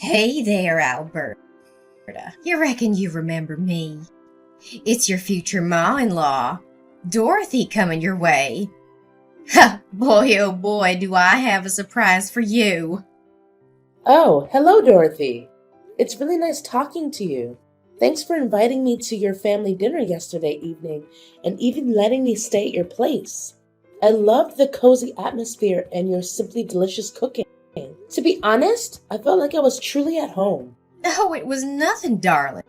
Hey there, Alberta. You reckon you remember me? It's your future ma-in-law, Dorothy, coming your way. Ha! Boy, oh boy, do I have a surprise for you. Oh, hello, Dorothy. It's really nice talking to you. Thanks for inviting me to your family dinner yesterday evening and even letting me stay at your place. I loved the cozy atmosphere and your simply delicious cooking. To be honest, I felt like I was truly at home. Oh, it was nothing, darling.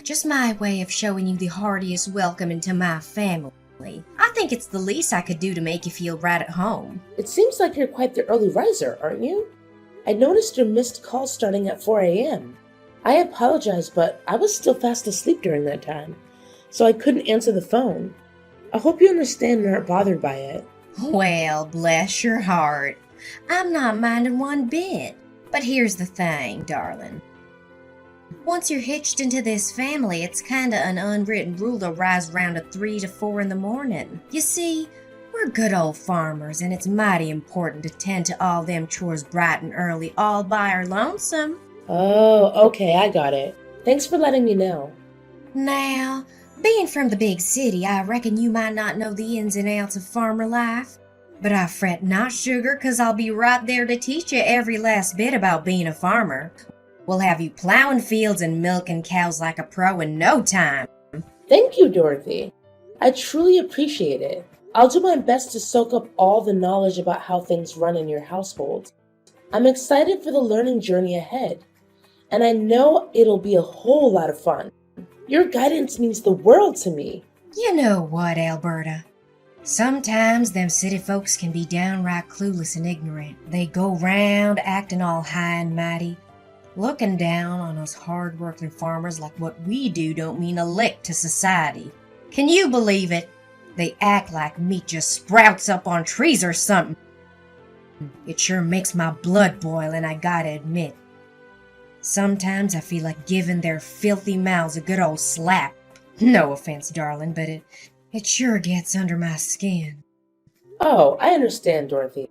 Just my way of showing you the heartiest welcome into my family. I think it's the least I could do to make you feel right at home. It seems like you're quite the early riser, aren't you? I noticed your missed calls starting at 4 a.m. I apologize, but I was still fast asleep during that time, so I couldn't answer the phone. I hope you understand and aren't bothered by it. Well, bless your heart. I'm not minding one bit. But here's the thing, darling. Once you're hitched into this family, it's kinda an unwritten rule to rise round at 3 to 4 in the morning. You see, we're good old farmers, and it's mighty important to tend to all them chores bright and early all by our lonesome. Oh, okay, I got it. Thanks for letting me know. Now, being from the big city, I reckon you might not know the ins and outs of farmer life. But I fret not, sugar, 'cause I'll be right there to teach you every last bit about being a farmer. We'll have you plowing fields and milking cows like a pro in no time. Thank you, Dorothy. I truly appreciate it. I'll do my best to soak up all the knowledge about how things run in your household. I'm excited for the learning journey ahead, and I know it'll be a whole lot of fun. Your guidance means the world to me. You know what, Alberta? Sometimes them city folks can be downright clueless and ignorant. They go round acting all high and mighty, looking down on us hard-working farmers like what we do don't mean a lick to society. Can you believe it? They act like meat just sprouts up on trees or something. It sure makes my blood boil, and I gotta admit, sometimes I feel like giving their filthy mouths a good old slap. No offense, darling, but it sure gets under my skin. Oh, I understand, Dorothy.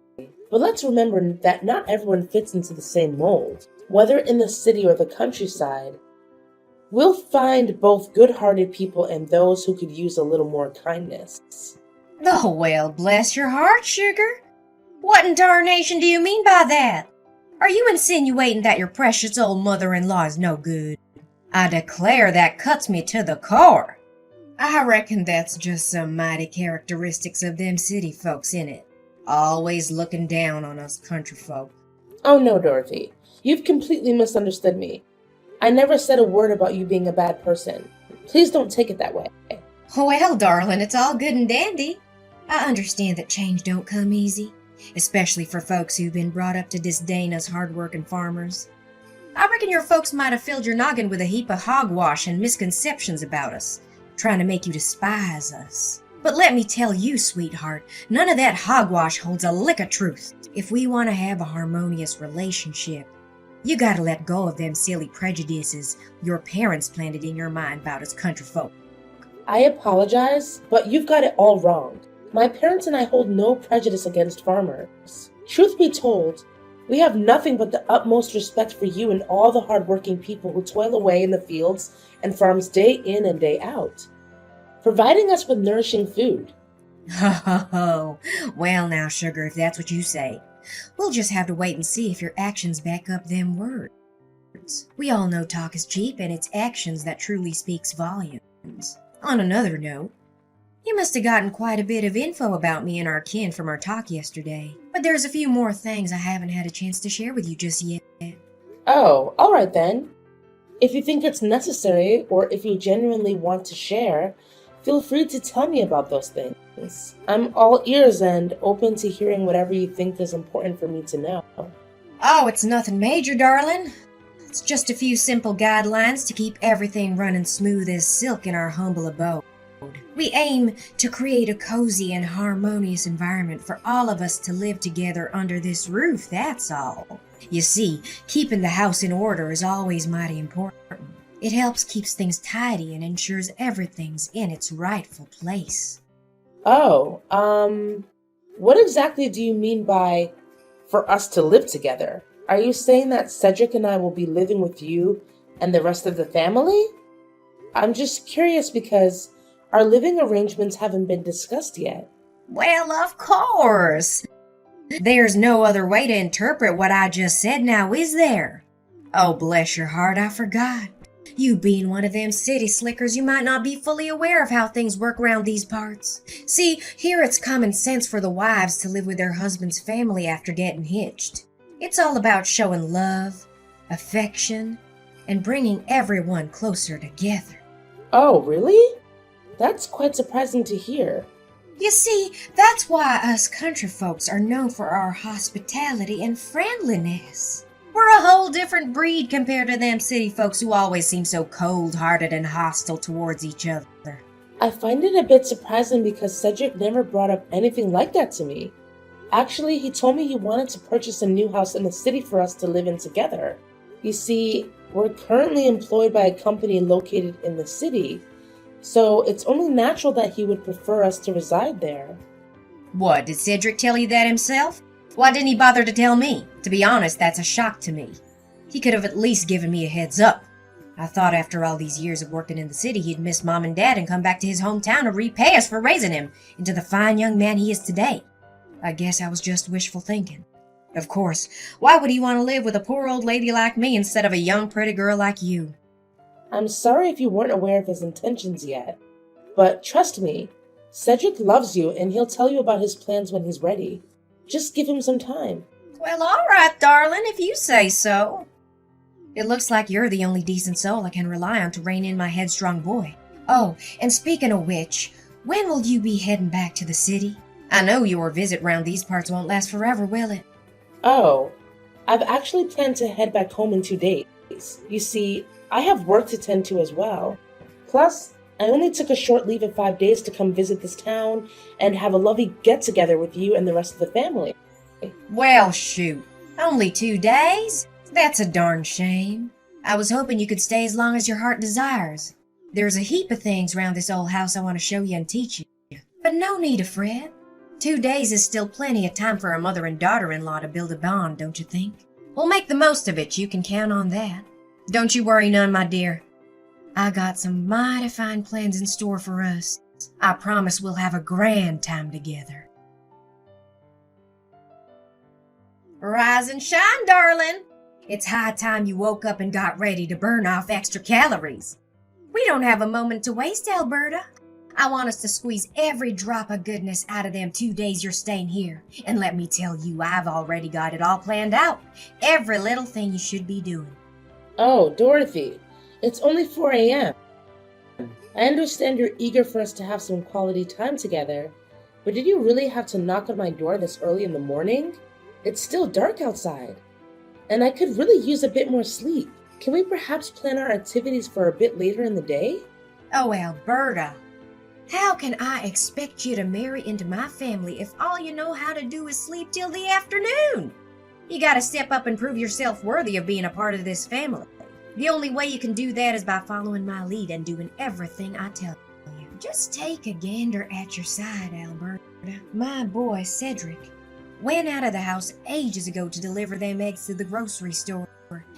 But let's remember that not everyone fits into the same mold. Whether in the city or the countryside, we'll find both good-hearted people and those who could use a little more kindness. Oh, well, bless your heart, sugar. What in tarnation do you mean by that? Are you insinuating that your precious old mother-in-law is no good? I declare that cuts me to the core. I reckon that's just some mighty characteristics of them city folks, innit? Always looking down on us country folk. Oh no, Dorothy. You've completely misunderstood me. I never said a word about you being a bad person. Please don't take it that way. Well, darling, it's all good and dandy. I understand that change don't come easy, especially for folks who've been brought up to disdain us hard-working farmers. I reckon your folks might have filled your noggin with a heap of hogwash and misconceptions about us, trying to make you despise us. But let me tell you, sweetheart, none of that hogwash holds a lick of truth. If we want to have a harmonious relationship, you gotta let go of them silly prejudices your parents planted in your mind about us country folk. I apologize, but you've got it all wrong. My parents and I hold no prejudice against farmers. Truth be told, we have nothing but the utmost respect for you and all the hardworking people who toil away in the fields and farms day in and day out, providing us with nourishing food. Ho ho ho. Well now, sugar, if that's what you say, we'll just have to wait and see if your actions back up them words. We all know talk is cheap, and it's actions that truly speaks volumes. On another note, you must have gotten quite a bit of info about me and our kin from our talk yesterday, but there's a few more things I haven't had a chance to share with you just yet. Oh, all right then. If you think it's necessary, or if you genuinely want to share, feel free to tell me about those things. I'm all ears and open to hearing whatever you think is important for me to know. Oh, it's nothing major, darling. It's just a few simple guidelines to keep everything running smooth as silk in our humble abode. We aim to create a cozy and harmonious environment for all of us to live together under this roof, that's all. You see, keeping the house in order is always mighty important. It helps keeps things tidy and ensures everything's in its rightful place. Oh, what exactly do you mean by for us to live together? Are you saying that Cedric and I will be living with you and the rest of the family? I'm just curious because our living arrangements haven't been discussed yet. Well, of course. There's no other way to interpret what I just said now, is there? Oh, bless your heart, I forgot. You being one of them city slickers, you might not be fully aware of how things work around these parts. See, here it's common sense for the wives to live with their husband's family after getting hitched. It's all about showing love, affection, and bringing everyone closer together. Oh, really? That's quite surprising to hear. You see, that's why us country folks are known for our hospitality and friendliness. We're a whole different breed compared to them city folks who always seem so cold-hearted and hostile towards each other. I find it a bit surprising because Cedric never brought up anything like that to me. Actually, he told me he wanted to purchase a new house in the city for us to live in together. You see, we're currently employed by a company located in the city, so it's only natural that he would prefer us to reside there. What, did Cedric tell you that himself? Why didn't he bother to tell me? To be honest, that's a shock to me. He could have at least given me a heads up. I thought after all these years of working in the city, he'd miss Mom and Dad and come back to his hometown to repay us for raising him into the fine young man he is today. I guess I was just wishful thinking. Of course, why would he want to live with a poor old lady like me instead of a young pretty girl like you? I'm sorry if you weren't aware of his intentions yet, but trust me, Cedric loves you and he'll tell you about his plans when he's ready. Just give him some time. Well, all right, darling, if you say so. It looks like you're the only decent soul I can rely on to rein in my headstrong boy. Oh, and speaking of which, when will you be heading back to the city? I know your visit round these parts won't last forever, will it? Oh, I've actually planned to head back home in 2 days. You see, I have work to tend to as well. Plus, I only took a short leave of 5 days to come visit this town and have a lovely get-together with you and the rest of the family. Well, shoot. Only 2 days? That's a darn shame. I was hoping you could stay as long as your heart desires. There's a heap of things round this old house I want to show you and teach you. But no need to fret. 2 days is still plenty of time for a mother and daughter-in-law to build a bond, don't you think? We'll make the most of it, you can count on that. Don't you worry none, my dear. I got some mighty fine plans in store for us. I promise we'll have a grand time together. Rise and shine, darling. It's high time you woke up and got ready to burn off extra calories. We don't have a moment to waste, Alberta. I want us to squeeze every drop of goodness out of them 2 days you're staying here. And let me tell you, I've already got it all planned out. Every little thing you should be doing. Oh, Dorothy, it's only 4 a.m. I understand you're eager for us to have some quality time together, but did you really have to knock on my door this early in the morning? It's still dark outside, and I could really use a bit more sleep. Can we perhaps plan our activities for a bit later in the day? Oh, Alberta, how can I expect you to marry into my family if all you know how to do is sleep till the afternoon? You gotta step up and prove yourself worthy of being a part of this family. The only way you can do that is by following my lead and doing everything I tell you. Just take a gander at your side, Alberta. My boy, Cedric, went out of the house ages ago to deliver them eggs to the grocery store.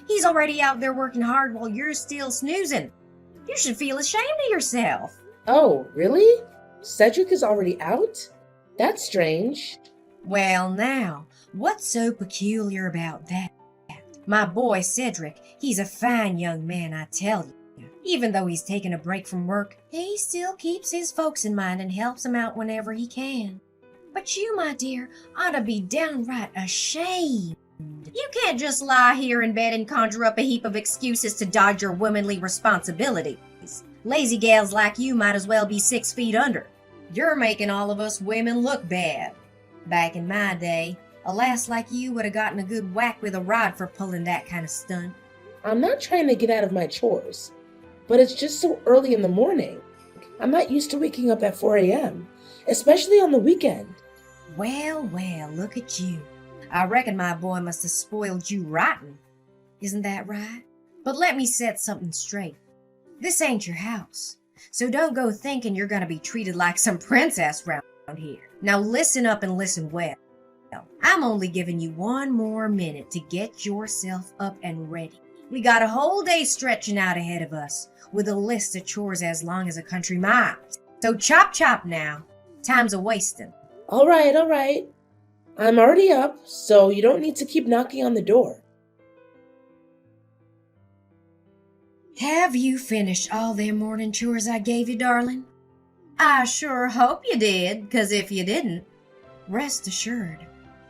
He's already out there working hard while you're still snoozing. You should feel ashamed of yourself. Oh, really? Cedric is already out? That's strange. Well, now, what's so peculiar about that? My boy Cedric, he's a fine young man, I tell you. Even though he's taken a break from work, he still keeps his folks in mind and helps them out whenever he can. But you, my dear, ought to be downright ashamed. You can't just lie here in bed and conjure up a heap of excuses to dodge your womanly responsibilities. Lazy gals like you might as well be 6 feet under. You're making all of us women look bad. Back in my day, a lass like you would have gotten a good whack with a rod for pulling that kind of stunt. I'm not trying to get out of my chores, but it's just so early in the morning. I'm not used to waking up at 4 a.m., especially on the weekend. Well, look at you. I reckon my boy must have spoiled you rotten. Isn't that right? But let me set something straight. This ain't your house, so don't go thinking you're gonna be treated like some princess round here. Now listen up and listen well. I'm only giving you one more minute to get yourself up and ready. We got a whole day stretching out ahead of us, with a list of chores as long as a country mile. So chop chop now. Time's a-wasting. All right. I'm already up, so you don't need to keep knocking on the door. Have you finished all them morning chores I gave you, darling? I sure hope you did, 'cause if you didn't, rest assured,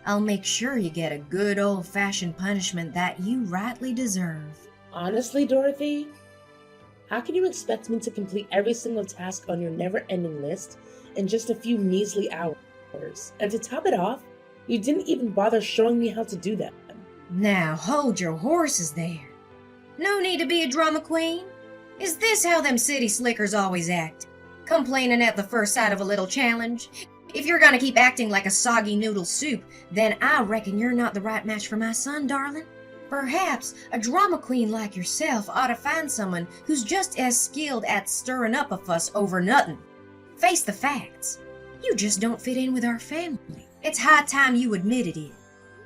I'll make sure you get a good old-fashioned punishment that you rightly deserve. Honestly, Dorothy, how can you expect me to complete every single task on your never-ending list in just a few measly hours? And to top it off, you didn't even bother showing me how to do that. Now hold your horses there. No need to be a drama queen. Is this how them city slickers always act? Complaining at the first sight of a little challenge? If you're gonna keep acting like a soggy noodle soup, then I reckon you're not the right match for my son, darling. Perhaps a drama queen like yourself ought to find someone who's just as skilled at stirring up a fuss over nothing. Face the facts. You just don't fit in with our family. It's high time you admitted it.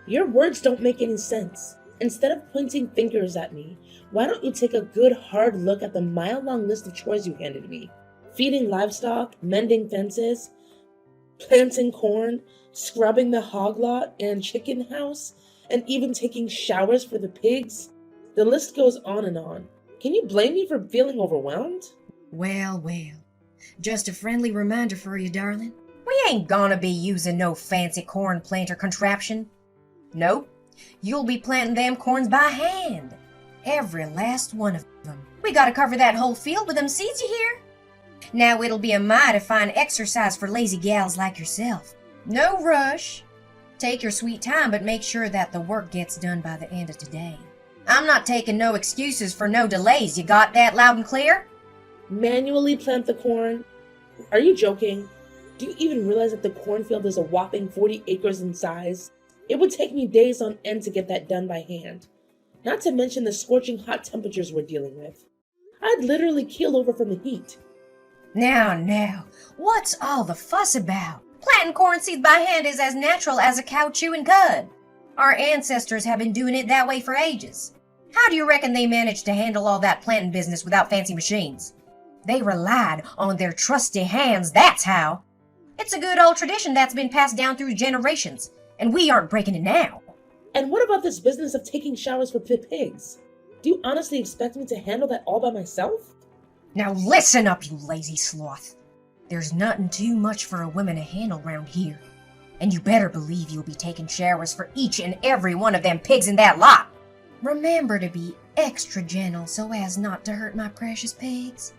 Your words don't make any sense. Instead of pointing fingers at me, why don't you take a good hard look at the mile-long list of chores you handed me? Feeding livestock, mending fences, planting corn, scrubbing the hog lot and chicken house, and even taking showers for the pigs. The list goes on and on. Can you blame me for feeling overwhelmed? Well. Just a friendly reminder for you, darling. We ain't gonna be using no fancy corn planter contraption. Nope. You'll be planting them corns by hand. Every last one of them. We gotta cover that whole field with them seeds, you hear? Now it'll be a mighty fine exercise for lazy gals like yourself. No rush. Take your sweet time, but make sure that the work gets done by the end of today. I'm not taking no excuses for no delays. You got that loud and clear? Manually plant the corn? Are you joking? Do you even realize that the cornfield is a whopping 40 acres in size? It would take me days on end to get that done by hand. Not to mention the scorching hot temperatures we're dealing with. I'd literally keel over from the heat. Now, what's all the fuss about? Planting corn seeds by hand is as natural as a cow chewing cud. Our ancestors have been doing it that way for ages. How do you reckon they managed to handle all that planting business without fancy machines? They relied on their trusty hands, that's how. It's a good old tradition that's been passed down through generations, and we aren't breaking it now. And what about this business of taking showers for pigs? Do you honestly expect me to handle that all by myself? Now listen up, you lazy sloth. There's nothing too much for a woman to handle round here. And you better believe you'll be taking showers for each and every one of them pigs in that lot. Remember to be extra gentle so as not to hurt my precious pigs.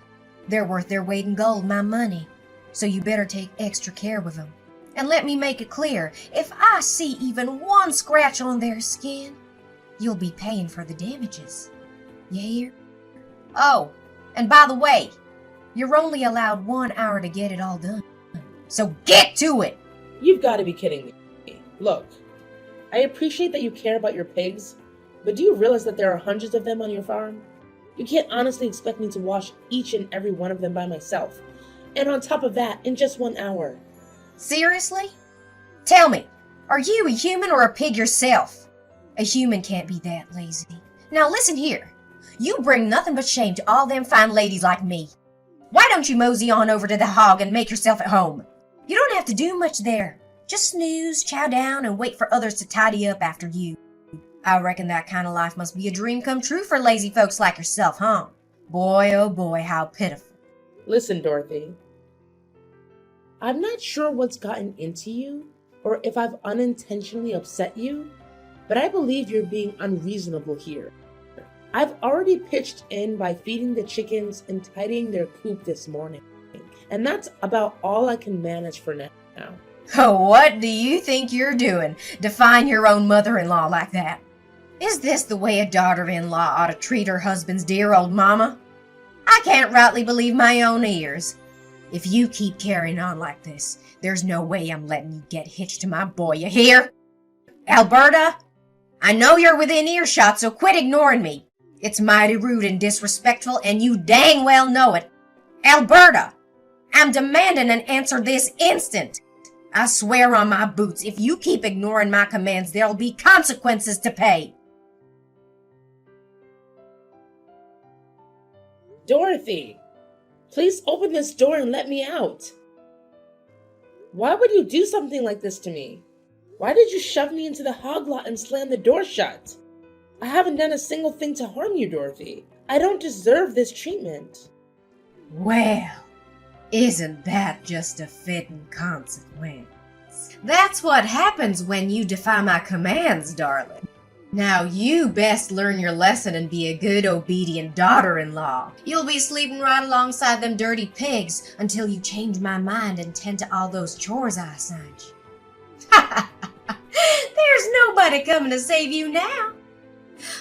They're worth their weight in gold, my money. So you better take extra care with them. And let me make it clear, if I see even one scratch on their skin, you'll be paying for the damages. You hear? Oh, and by the way, you're only allowed 1 hour to get it all done. So get to it! You've got to be kidding me. Look, I appreciate that you care about your pigs, but do you realize that there are hundreds of them on your farm? You can't honestly expect me to wash each and every one of them by myself. And on top of that, in just 1 hour. Seriously? Tell me, are you a human or a pig yourself? A human can't be that lazy. Now listen here. You bring nothing but shame to all them fine ladies like me. Why don't you mosey on over to the hog and make yourself at home? You don't have to do much there. Just snooze, chow down, and wait for others to tidy up after you. I reckon that kind of life must be a dream come true for lazy folks like yourself, huh? Boy, oh boy, how pitiful. Listen, Dorothy. I'm not sure what's gotten into you, or if I've unintentionally upset you, but I believe you're being unreasonable here. I've already pitched in by feeding the chickens and tidying their coop this morning, and that's about all I can manage for now. Oh, what do you think you're doing? Define your own mother-in-law like that. Is this the way a daughter-in-law ought to treat her husband's dear old mama? I can't rightly believe my own ears. If you keep carrying on like this, there's no way I'm letting you get hitched to my boy, you hear? Alberta, I know you're within earshot, so quit ignoring me. It's mighty rude and disrespectful, and you dang well know it. Alberta, I'm demanding an answer this instant. I swear on my boots, if you keep ignoring my commands, there'll be consequences to pay. Dorothy, please open this door and let me out. Why would you do something like this to me? Why did you shove me into the hog lot and slam the door shut? I haven't done a single thing to harm you, Dorothy. I don't deserve this treatment. Well, isn't that just a fitting consequence? That's what happens when you defy my commands, darling. Now you best learn your lesson and be a good, obedient daughter-in-law. You'll be sleeping right alongside them dirty pigs until you change my mind and tend to all those chores I assigned you. There's nobody coming to save you now.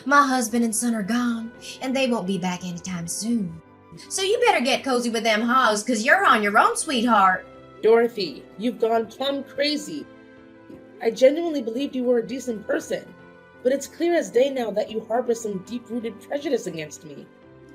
My husband and son are gone, and they won't be back anytime soon. So you better get cozy with them hogs, 'cause you're on your own, sweetheart. Dorothy, you've gone plumb crazy. I genuinely believed you were a decent person, but it's clear as day now that you harbor some deep-rooted prejudice against me.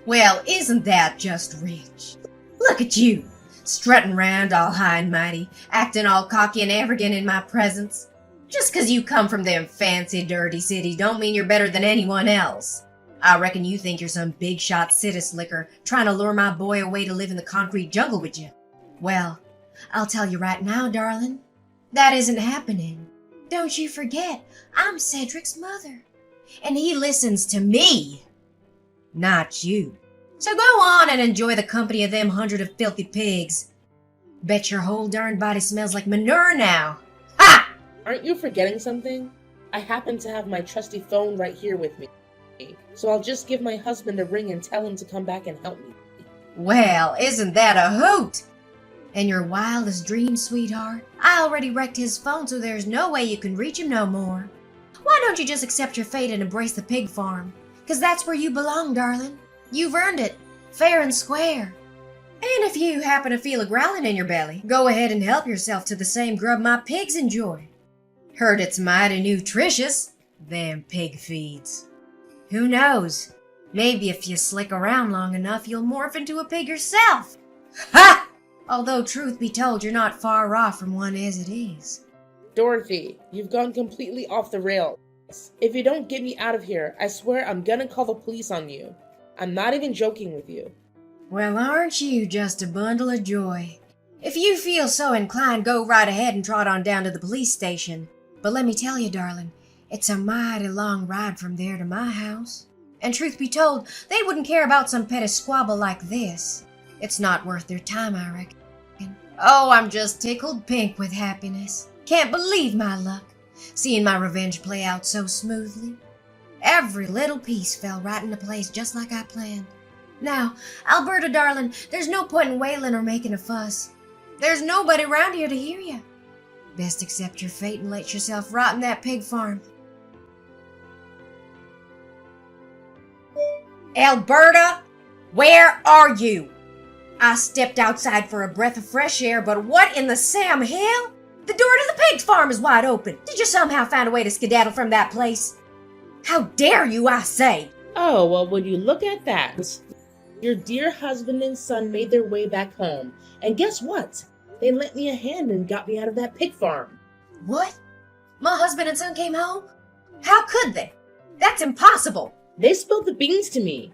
Well, isn't that just rich? Look at you, strutting round all high and mighty, acting all cocky and arrogant in my presence. Just 'cause you come from them fancy, dirty cities don't mean you're better than anyone else. I reckon you think you're some big-shot city slicker trying to lure my boy away to live in the concrete jungle with you. Well, I'll tell you right now, darling, that isn't happening. Don't you forget, I'm Cedric's mother, and he listens to me, not you. So go on and enjoy the company of them 100 of filthy pigs. Bet your whole darn body smells like manure now. Ha! Aren't you forgetting something? I happen to have my trusty phone right here with me, so I'll just give my husband a ring and tell him to come back and help me. Well, isn't that a hoot? And your wildest dreams, sweetheart? I already wrecked his phone, so there's no way you can reach him no more. Why don't you just accept your fate and embrace the pig farm? 'Cause that's where you belong, darling. You've earned it, fair and square. And if you happen to feel a growling in your belly, go ahead and help yourself to the same grub my pigs enjoy. Heard it's mighty nutritious, them pig feeds. Who knows? Maybe if you slick around long enough, you'll morph into a pig yourself. Ha! Although, truth be told, you're not far off from one as it is. Dorothy, you've gone completely off the rails. If you don't get me out of here, I swear I'm gonna call the police on you. I'm not even joking with you. Well, aren't you just a bundle of joy? If you feel so inclined, go right ahead and trot on down to the police station. But let me tell you, darling, it's a mighty long ride from there to my house. And truth be told, they wouldn't care about some petty squabble like this. It's not worth their time, I reckon. Oh, I'm just tickled pink with happiness. Can't believe my luck, seeing my revenge play out so smoothly. Every little piece fell right into place just like I planned. Now, Alberta, darling, there's no point in wailing or making a fuss. There's nobody around here to hear you. Best accept your fate and let yourself rot in that pig farm. Alberta, where are you? I stepped outside for a breath of fresh air, but what in the Sam Hill? The door to the pig farm is wide open. Did you somehow find a way to skedaddle from that place? How dare you, I say? Oh, well, would you look at that? Your dear husband and son made their way back home. And guess what? They lent me a hand and got me out of that pig farm. What? My husband and son came home? How could they? That's impossible. They spilled the beans to me.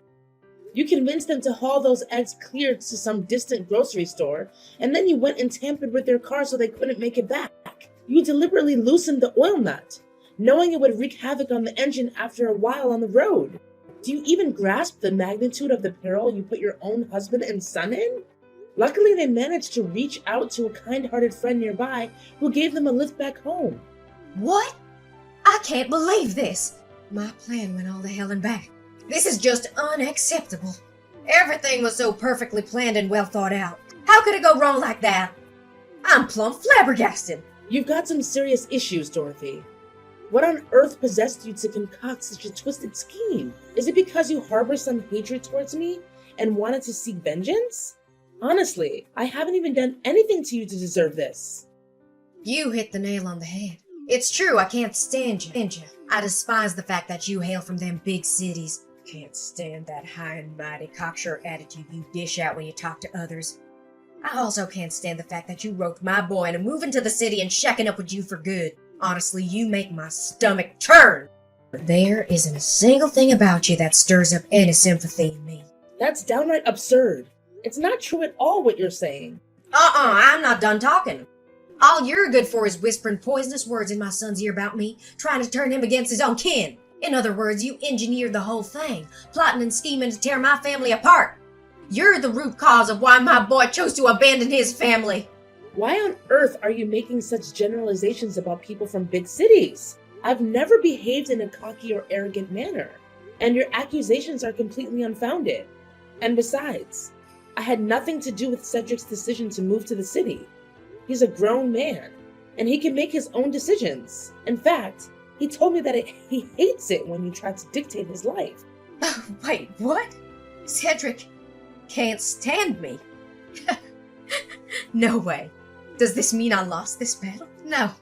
You convinced them to haul those eggs clear to some distant grocery store, and then you went and tampered with their car so they couldn't make it back. You deliberately loosened the oil nut, knowing it would wreak havoc on the engine after a while on the road. Do you even grasp the magnitude of the peril you put your own husband and son in? Luckily, they managed to reach out to a kind-hearted friend nearby who gave them a lift back home. What? I can't believe this. My plan went all to hell and back. This is just unacceptable. Everything was so perfectly planned and well thought out. How could it go wrong like that? I'm plumb flabbergasted. You've got some serious issues, Dorothy. What on earth possessed you to concoct such a twisted scheme? Is it because you harbor some hatred towards me and wanted to seek vengeance? Honestly, I haven't even done anything to you to deserve this. You hit the nail on the head. It's true, I can't stand you. I despise the fact that you hail from them big cities. Can't stand that high and mighty cocksure attitude you dish out when you talk to others. I also can't stand the fact that you roped my boy into moving to the city and shacking up with you for good. Honestly, you make my stomach turn. There isn't a single thing about you that stirs up any sympathy in me. That's downright absurd. It's not true at all what you're saying. I'm not done talking. All you're good for is whispering poisonous words in my son's ear about me, trying to turn him against his own kin. In other words, you engineered the whole thing, plotting and scheming to tear my family apart. You're the root cause of why my boy chose to abandon his family. Why on earth are you making such generalizations about people from big cities? I've never behaved in a cocky or arrogant manner, and your accusations are completely unfounded. And besides, I had nothing to do with Cedric's decision to move to the city. He's a grown man, and he can make his own decisions. In fact, he told me that he hates it when you try to dictate his life. Wait, what? Cedric can't stand me. No way. Does this mean I lost this battle? No.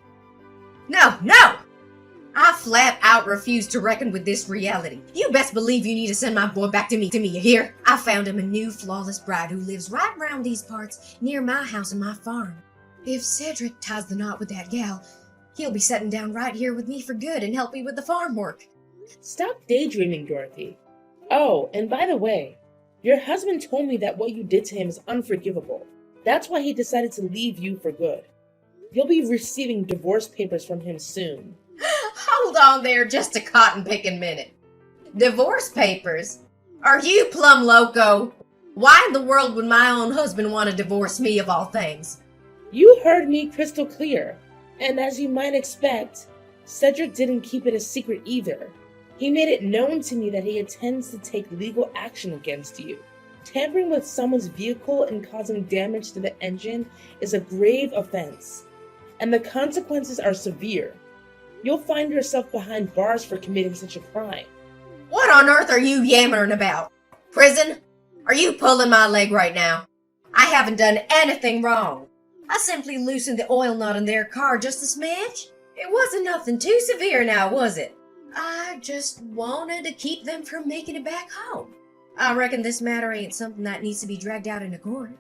I flat out refuse to reckon with this reality. You best believe you need to send my boy back to me, you hear? I found him a new flawless bride who lives right around these parts, near my house and my farm. If Cedric ties the knot with that gal, he'll be settling down right here with me for good and help me with the farm work. Stop daydreaming, Dorothy. Oh, and by the way, your husband told me that what you did to him is unforgivable. That's why he decided to leave you for good. You'll be receiving divorce papers from him soon. Hold on there just a cotton-picking minute. Divorce papers? Are you plumb loco? Why in the world would my own husband want to divorce me of all things? You heard me crystal clear. And as you might expect, Cedric didn't keep it a secret either. He made it known to me that he intends to take legal action against you. Tampering with someone's vehicle and causing damage to the engine is a grave offense, and the consequences are severe. You'll find yourself behind bars for committing such a crime. What on earth are you yammering about? Prison? Are you pulling my leg right now? I haven't done anything wrong. I simply loosened the oil nut in their car just a smidge. It wasn't nothing too severe now, was it? I just wanted to keep them from making it back home. I reckon this matter ain't something that needs to be dragged out into court.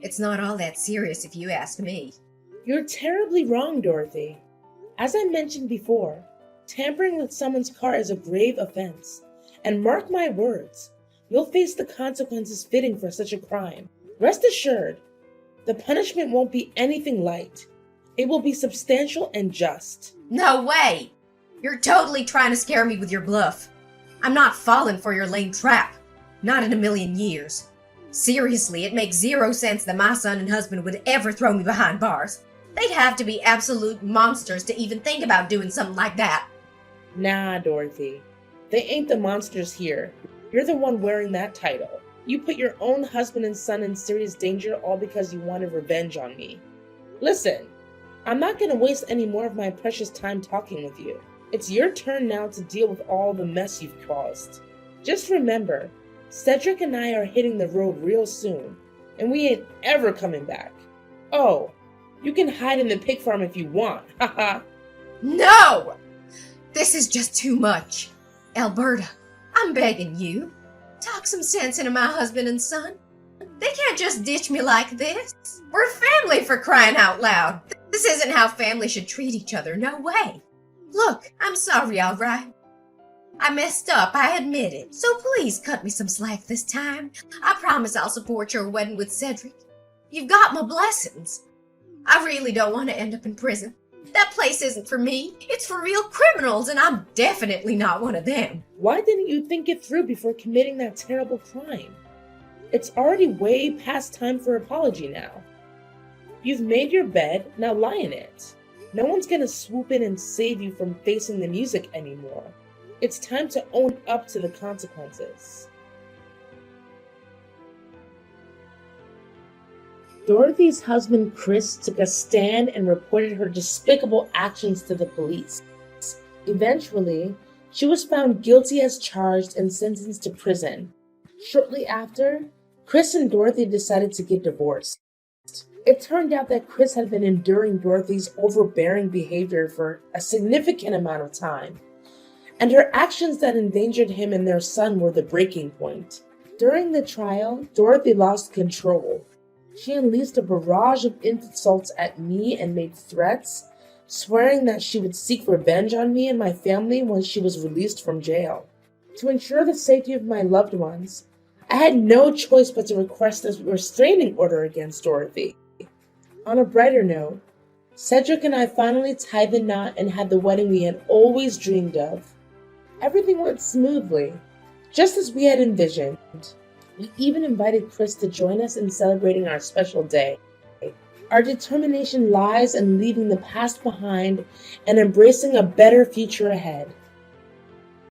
It's not all that serious if you ask me. You're terribly wrong, Dorothy. As I mentioned before, tampering with someone's car is a grave offense. And mark my words, you'll face the consequences fitting for such a crime. Rest assured, the punishment won't be anything light. It will be substantial and just. No way! You're totally trying to scare me with your bluff. I'm not falling for your lame trap. Not in a million years. Seriously, it makes zero sense that my son and husband would ever throw me behind bars. They'd have to be absolute monsters to even think about doing something like that. Nah, Dorothy. They ain't the monsters here. You're the one wearing that title. You put your own husband and son in serious danger all because you wanted revenge on me. Listen, I'm not gonna waste any more of my precious time talking with you. It's your turn now to deal with all the mess you've caused. Just remember, Cedric and I are hitting the road real soon, and we ain't ever coming back. Oh, you can hide in the pig farm if you want, haha. No! This is just too much. Alberta, I'm begging you. Talk some sense into my husband and son. They can't just ditch me like this. We're family, for crying out loud. This isn't how family should treat each other, no way. Look, I'm sorry, all right. I messed up, I admit it. So please cut me some slack this time. I promise I'll support your wedding with Cedric. You've got my blessings. I really don't want to end up in prison. That place isn't for me. It's for real criminals, and I'm definitely not one of them. Why didn't you think it through before committing that terrible crime? It's already way past time for apology now. You've made your bed, now lie in it. No one's gonna swoop in and save you from facing the music anymore. It's time to own up to the consequences. Dorothy's husband Chris took a stand and reported her despicable actions to the police. Eventually, she was found guilty as charged and sentenced to prison. Shortly after, Chris and Dorothy decided to get divorced. It turned out that Chris had been enduring Dorothy's overbearing behavior for a significant amount of time, and her actions that endangered him and their son were the breaking point. During the trial, Dorothy lost control. She unleashed a barrage of insults at me and made threats, swearing that she would seek revenge on me and my family once she was released from jail. To ensure the safety of my loved ones, I had no choice but to request a restraining order against Dorothy. On a brighter note, Cedric and I finally tied the knot and had the wedding we had always dreamed of. Everything went smoothly, just as we had envisioned. We even invited Chris to join us in celebrating our special day. Our determination lies in leaving the past behind and embracing a better future ahead.